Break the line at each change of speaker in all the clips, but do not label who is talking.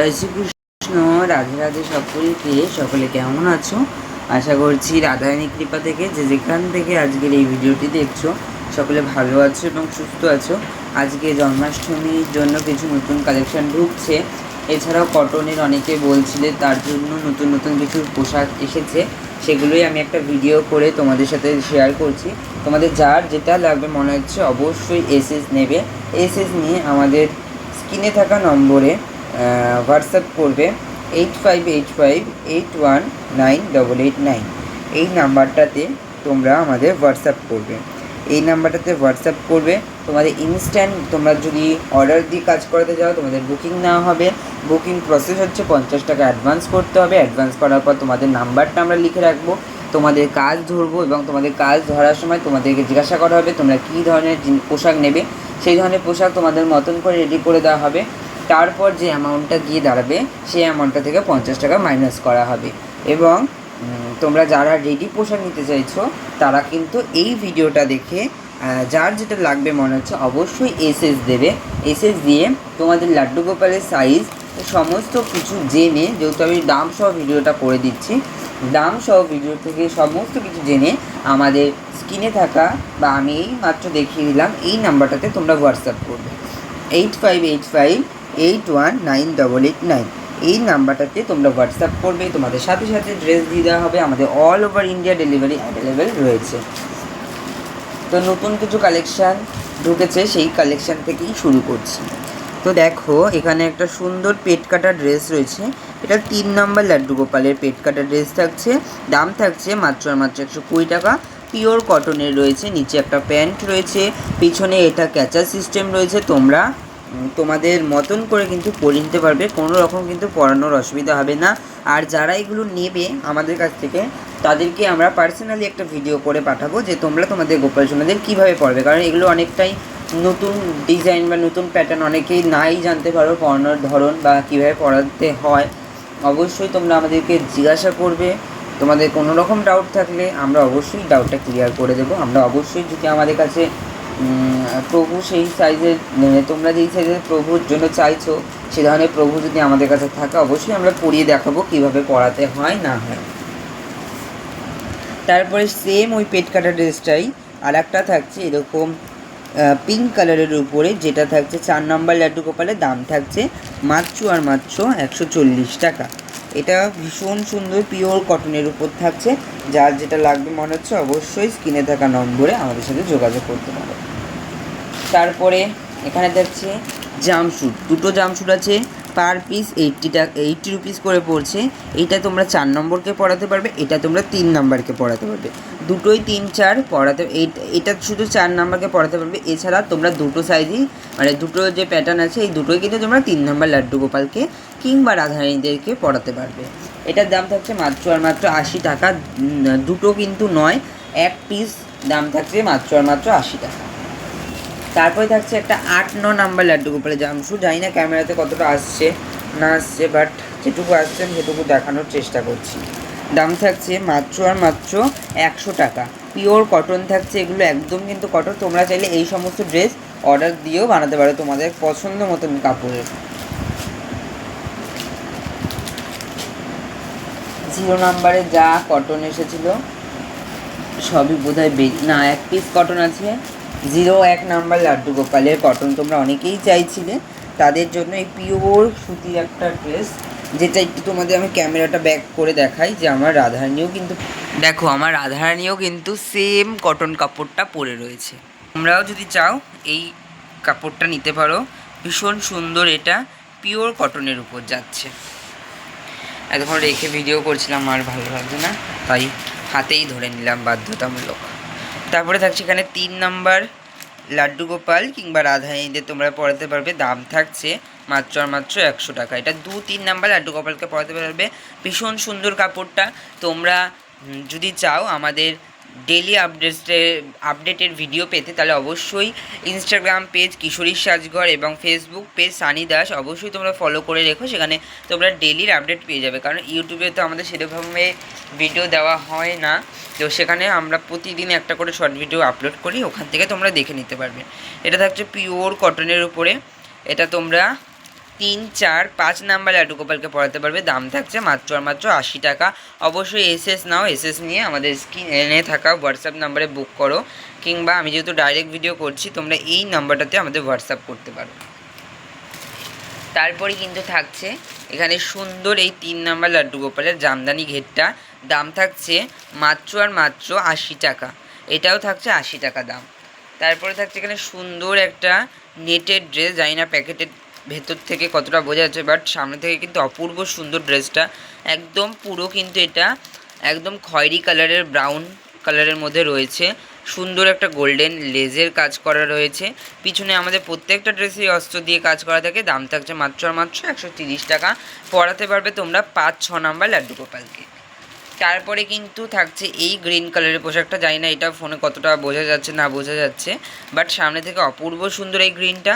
জয় শ্রীকৃষ্ণ। রাধে রাধে সকলে কেমন আছো? আশা করছি রাধারানী কৃপা থেকে যে যেখান থেকে আজকের এই ভিডিওটি দেখছো সকলে ভালো আছো এবং সুস্থ আছো। আজকে জন্মাষ্টমীর জন্য কিছু নতুন কালেকশন ঢুকছে, এছাড়াও কটনের অনেকে বলছিলে তার জন্য নতুন নতুন কিছু পোশাক এসেছে, সেগুলোই আমি একটা ভিডিও করে তোমাদের সাথে শেয়ার করছি। তোমাদের যার যেটা লাগবে মনে হচ্ছে অবশ্যই এসএস নেবে। এসএস নিয়ে আমাদের স্ক্রিনে থাকা নম্বরে হোয়াটসঅ্যাপ করবে 8585819889। এই নাম্বারটাতে তোমরা আমাদের হোয়াটসঅ্যাপ করবে। তোমাদের ইনস্ট্যান্ট, তোমরা যদি অর্ডার দিয়ে কাজ করাতে যাও তোমাদের বুকিং নেওয়া হবে। বুকিং প্রসেস হচ্ছে 50 টাকা অ্যাডভান্স করতে হবে। অ্যাডভান্স করার পর তোমাদের নাম্বারটা আমরা লিখে রাখবো, তোমাদের কাজ ধরবো এবং তোমাদের কাজ ধরার সময় তোমাদেরকে জিজ্ঞাসা করা হবে তোমরা কী ধরনের পোশাক নেবে। সেই ধরনের পোশাক তোমাদের মতন করে রেডি করে দেওয়া হবে। তারপর যে অ্যামাউন্টটা গিয়ে দাঁড়াবে সেই অ্যামাউন্টটা থেকে 50 টাকা মাইনাস করা হবে। এবং তোমরা যারা রেডি পোশাক নিতে চাইছো তারা কিন্তু এই ভিডিওটা দেখে যার যেটা লাগবে মনে হচ্ছে অবশ্যই এসএস দেবে। এসএস দিয়ে তোমাদের লাড্ডু গোপালের সাইজ সমস্ত কিছু জেনে, যেহেতু আমি দাম সহ ভিডিওটা করে দিচ্ছি, দাম সহ ভিডিও থেকে সমস্ত কিছু জেনে আমাদের স্ক্রিনে থাকা বা আমি এই মাত্র দেখিয়ে দিলাম এই নাম্বারটাতে তোমরা হোয়াটসঅ্যাপ করবে 8585819889। এই নাম্বারটাতে তোমরা হোয়াটসঅ্যাপ করবে, তোমাদের সাথে সাথে ড্রেস দিয়ে দেওয়া হবে। আমাদের all over India delivery available রয়েছে। তো নতুন কিছু কালেকশান ঢুকেছে, সেই কালেকশান থেকেই শুরু করছি। তো দেখো এখানে একটা সুন্দর পেট কাটা ড্রেস রয়েছে। এটা 3 নম্বর লাড্ডু গোপালের পেট কাটা ড্রেস থাকছে। দাম থাকছে মাত্র 120 টাকা। পিওর কটনের রয়েছে। নিচে একটা প্যান্ট রয়েছে, পিছনে এটা ক্যাচার সিস্টেম রয়েছে। তোমরা তোমাদের মতন করে কিন্তু পরে নিতে পারবে, কোনো রকম কিন্তু পরানোর অসুবিধা হবে না। আর যারা এগুলো নেবে আমাদের কাছ থেকে তাদেরকে আমরা পার্সোনালি একটা ভিডিও করে পাঠাবো যে তোমরা তোমাদের গোপাল সোনাদের কীভাবে পরবে, কারণ এগুলো অনেকটাই নতুন ডিজাইন বা নতুন প্যাটার্ন, অনেকেই নাই জানতে পারো পরানোর ধরন বা কীভাবে পরাতে হয়। অবশ্যই তোমরা আমাদেরকে জিজ্ঞাসা করবে। তোমাদের কোনো রকম ডাউট থাকলে আমরা অবশ্যই ডাউটটা ক্লিয়ার করে দেবো। আমরা অবশ্যই যদি আমাদের কাছে প্রভু সেই সাইজের, তোমরা যেই সাইজের প্রভুর জন্য চাইছো সে ধরনের প্রভু যদি আমাদের কাছে থাকে অবশ্যই আমরা পরিয়ে দেখাবো কীভাবে পরাতে হয় না হয়। তারপরে সেম ওই পেট কাটা ড্রেসটাই আর একটা থাকছে এরকম পিঙ্ক কালারের উপরে, যেটা থাকছে 4 নম্বর লাড্ডু গোপালের। দাম থাকছে মাত্র 140 টাকা। এটা ভীষণ সুন্দর পিওর কটনের উপর থাকছে। যার যেটা লাগবে মনে হচ্ছে অবশ্যই স্ক্রিনে থাকা নম্বরে আমাদের সাথে যোগাযোগ করতে পারো। তারপরে এখানে থাকছে জামস্যুট, দুটো জামস্যুট আছে, পার পিস 80 রুপিস করে পড়ছে। এইটা তোমরা 4 নম্বরকে পড়াতে পারবে, এটা তোমরা 3 নম্বরকে পড়াতে পারবে। দুটোই 3-4 পড়াতে, এটা শুধু 4 নম্বরকে পড়াতে পারবে। এছাড়া তোমরা দুটো সাইজই, মানে দুটো যে প্যাটার্ন আছে এই দুটোই কিন্তু তোমরা 3 নম্বর লাড্ডু গোপালকে কিংবা রাধারানীদেরকে পড়াতে পারবে। এটার দাম থাকছে মাত্র 80 টাকা। দুটো কিন্তু নয়, এক পিস দাম থাকছে মাত্র 80 টাকা। তারপরে থাকছে একটা 8-9 নাম্বার লাড্ডু গোপালের জামস্যুট। জানি না ক্যামেরাতে কতটা আসছে না আসছে, বাট যেটুকু আসছে আমি সেটুকু দেখানোর চেষ্টা করছি। দাম থাকছে মাত্র 100 টাকা। পিওর কটন থাকছে এগুলো, একদম কিন্তু কটন। তোমরা চাইলে এই সমস্ত ড্রেস অর্ডার দিয়েও বানাতে পারো তোমাদের পছন্দ মতন কাপড়ের। 0 নাম্বারে যা কটন এসেছিলো সবই বোধহয় না, এক পিস কটন আছে। 01 নাম্বার লাড্ডু গোপালের কটন তোমরা অনেকেই চাইছিলে, তাদের জন্য এই পিওর সুতির একটা ড্রেস, যেটা একটু তোমাদের আমি ক্যামেরাটা ব্যাক করে দেখাই যে আমার রাধারানীও কিন্তু, দেখো আমার রাধারানীও কিন্তু সেম কটন কাপড়টা পরে রয়েছে। তোমরাও যদি চাও এই কাপড়টা নিতে পারো, ভীষণ সুন্দর। এটা পিওর কটনের উপর যাচ্ছে। এতক্ষণ রেখে ভিডিও করছিলাম আর ভালো লাগছে না, তাই হাতেই ধরে নিলাম বাধ্যতামূলক। তারপরে থাকছে এখানে 3 নম্বর লাড্ডু গোপাল কিংবা রাধারানীদের তোমরা পড়াতে পারবে। দাম থাকছে মাত্র 100 টাকা। এটা 2-3 নাম্বার লাড্ডু গোপালকে পড়াতে পারবে। ভীষণ সুন্দর কাপড়টা। তোমরা যদি চাও আমাদের ডেলি আপডেটের ভিডিও পেতে তাহলে অবশ্যই ইনস্টাগ্রাম পেজ কিশোরীর সাজঘর এবং ফেসবুক পেজ সানি দাস অবশ্যই তোমরা ফলো করে রেখো, সেখানে তোমরা ডেলির আপডেট পেয়ে যাবে। কারণ ইউটিউবে তো আমাদের সেরকমভাবে ভিডিও দেওয়া হয় না, তো সেখানে আমরা প্রতিদিন একটা করে শর্ট ভিডিও আপলোড করি, ওখান থেকে তোমরা দেখে নিতে পারবে। এটা থাকছে পিওর কটনের উপরে। এটা তোমরা 3, 4, 5 নাম্বার লাড্ডু গোপালকে পড়াতে পারবে। দাম থাকছে মাত্র আর মাত্র 80 টাকা। অবশ্যই এসএস নাও, এসএস নিয়ে আমাদের স্ক্রিনে থাকা হোয়াটসঅ্যাপ নাম্বারে বুক করো, কিংবা আমি যেহেতু ডাইরেক্ট ভিডিও করছি তোমরা এই নাম্বারটাতে আমাদের হোয়াটসঅ্যাপ করতে পারো। তারপরে কিন্তু থাকছে এখানে সুন্দর এই 3 নাম্বার লাড্ডু গোপালের জামদানি ঘেরটা। দাম থাকছে মাত্র আর মাত্র 80 টাকা। এটাও থাকছে 80 টাকা দাম। তারপরে থাকছে এখানে সুন্দর একটা নেটের ড্রেস, জানি না প্যাকেটের ভেতর থেকে কতটা বোঝা যাচ্ছে, বাট সামনে থেকে কিন্তু অপূর্ব সুন্দর ড্রেসটা। একদম পুরো কিন্তু এটা একদম খয়েরি কালারের, ব্রাউন কালারের মধ্যে রয়েছে। সুন্দর একটা গোল্ডেন লেজের কাজ করা রয়েছে। পিছনে আমাদের প্রত্যেকটা ড্রেসেই অস্ত্র দিয়ে কাজ করা থাকে। দাম থাকছে মাত্র আর মাত্র 130 টাকা। পরাতে পারবে তোমরা 5-6 নাম্বার লাড্ডু গোপালকে। তারপরে কিন্তু থাকছে এই গ্রিন কালারের পোশাকটা, জানি না এটা ফোনে কতটা বোঝা যাচ্ছে না বোঝা যাচ্ছে, বাট সামনে থেকে অপূর্ব সুন্দর এই গ্রিনটা।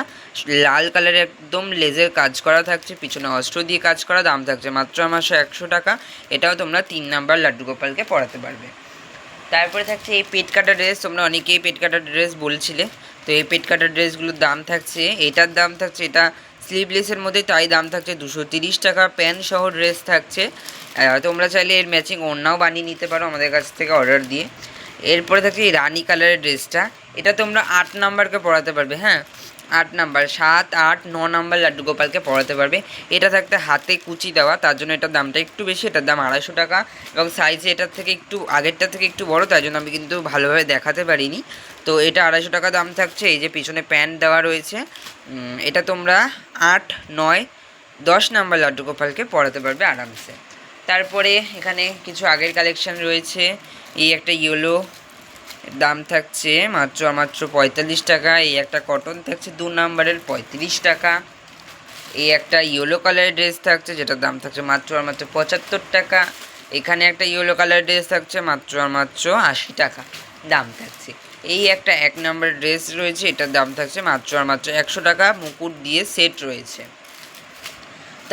লাল কালারের একদম লেজের কাজ করা থাকছে, পিছনে অস্ত্র দিয়ে কাজ করা। দাম থাকছে মাত্র আর মাত্র 100 টাকা। এটাও তোমরা 3 নাম্বার লাড্ডু গোপালকে পরাতে পারবে। তারপরে থাকছে এই পেট কাটা ড্রেস। তোমরা অনেকেই পেট কাটা ড্রেস বলছিলে, তো এই পেট কাটা ড্রেসগুলোর দাম থাকছে, এটার দাম থাকছে, এটা স্লিভলেসের মধ্যে, তাই দাম থাকছে 230 টাকা। প্যান্ট সহ ড্রেস থাকছে। তোমরা চাইলে এর ম্যাচিং ওড়নাও বানিয়ে নিতে পারো আমাদের কাছ থেকে অর্ডার দিয়ে। এরপরে থাকছে এই রানি কালারের ড্রেসটা। এটা তোমরা 8 নাম্বারকে পরাতে পারবে। হ্যাঁ, 8 নাম্বার, 7, 8, 9 নাম্বার লাড্ডু গোপালকে পরাতে পারবে। এটা থাকতে হাতে কুচি দেওয়া, তার জন্য এটার দামটা একটু বেশি। এটার দাম 250 টাকা, এবং সাইজে এটার থেকে একটু আগেরটার থেকে একটু বড়, তাই জন্য আমি কিন্তু ভালোভাবে দেখাতে পারিনি। তো এটা 250 টাকা দাম থাকছে। এই যে পিছনে প্যান্ট দেওয়া রয়েছে, এটা তোমরা 8, 9, 10 নাম্বার লাড্ডু গোপালকে পরাতে পারবে আরামসে। তারপরে এখানে কিছু আগের কালেকশান রয়েছে। এই একটা ইয়েলো, দাম থাকছে মাত্র মাত্র 45 টাকা। এই একটা কটন থাকছে 2 নাম্বারের, 35 টাকা। এই একটা ইয়েলো কালারের ড্রেস থাকছে, যেটার দাম থাকছে মাত্র আর মাত্র 75 টাকা। এখানে একটা ইয়েলো কালারের ড্রেস থাকছে মাত্র আর মাত্র 80 টাকা দাম থাকছে। এই একটা 1 নাম্বার ড্রেস রয়েছে, এটার দাম থাকছে মাত্র আর মাত্র 100 টাকা। মুকুট দিয়ে সেট রয়েছে।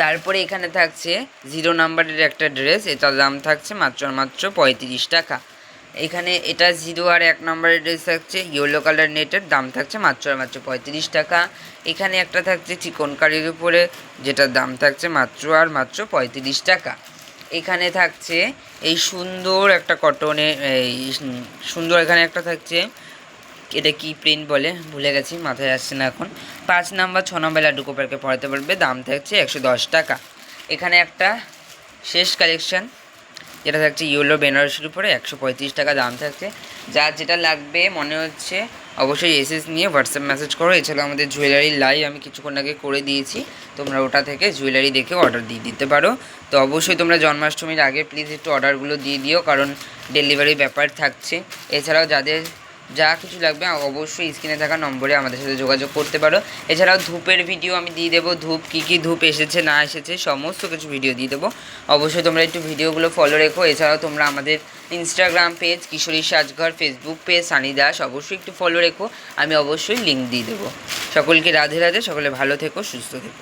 তারপরে এখানে থাকছে 0 নাম্বারের একটা ড্রেস, এটার দাম থাকছে মাত্র আর মাত্র 35 টাকা। এখানে এটা 0 আর 1 নাম্বারের ড্রেস থাকছে ইয়েলো কালার নেটের, দাম থাকছে মাত্র আর মাত্র 35 টাকা। এখানে একটা থাকছে চিকন কারির উপরে, যেটার দাম থাকছে মাত্র আর মাত্র 35 টাকা। এখানে থাকছে এই সুন্দর একটা কটনের, এই সুন্দর এখানে একটা থাকছে, এটা কি প্রিন্ট বলে ভুলে গেছি, মাথায় আসছে না এখন। 5 নাম্বার, 6 নাম্বার লাড্ডু গোপালকে পরাতে পারবে। দাম থাকছে 110 টাকা। এখানে একটা শেষ কালেকশান, যেটা থাকছে ইয়েলো বেনারসির উপরে, 135 টাকা দাম থাকছে। যার যেটা লাগবে মনে হচ্ছে অবশ্যই এসএস নিয়ে হোয়াটসঅ্যাপ মেসেজ করো। এছাড়াও আমাদের জুয়েলারি লাইভ আমি কিছুক্ষণ আগে করে দিয়েছি, তোমরা ওটা থেকে জুয়েলারি দেখে অর্ডার দিয়ে দিতে পারো। তো অবশ্যই তোমরা জন্মাষ্টমীর আগে প্লিজ একটু অর্ডারগুলো দিয়ে দিও, কারণ ডেলিভারির ব্যাপার থাকছে। এছাড়াও যাদের যা কিছু লাগবে অবশ্যই স্ক্রিনে থাকা নম্বরে আমাদের সাথে যোগাযোগ করতে পারো। এছাড়াও ধূপের ভিডিও আমি দিয়ে দেবো, ধূপ কী ধূপ এসেছে না এসেছে সমস্ত কিছু ভিডিও দিয়ে দেবো। অবশ্যই তোমরা একটু ভিডিওগুলো ফলো রেখো। এছাড়াও তোমরা আমাদের ইনস্টাগ্রাম পেজ কিশোরী সাজঘর, ফেসবুক পেজ সানি দাস অবশ্যই একটু ফলো রেখো, আমি অবশ্যই লিঙ্ক দিয়ে দেবো। সকলকে রাধে রাধে, সকলে ভালো থেকো, সুস্থ থেকো।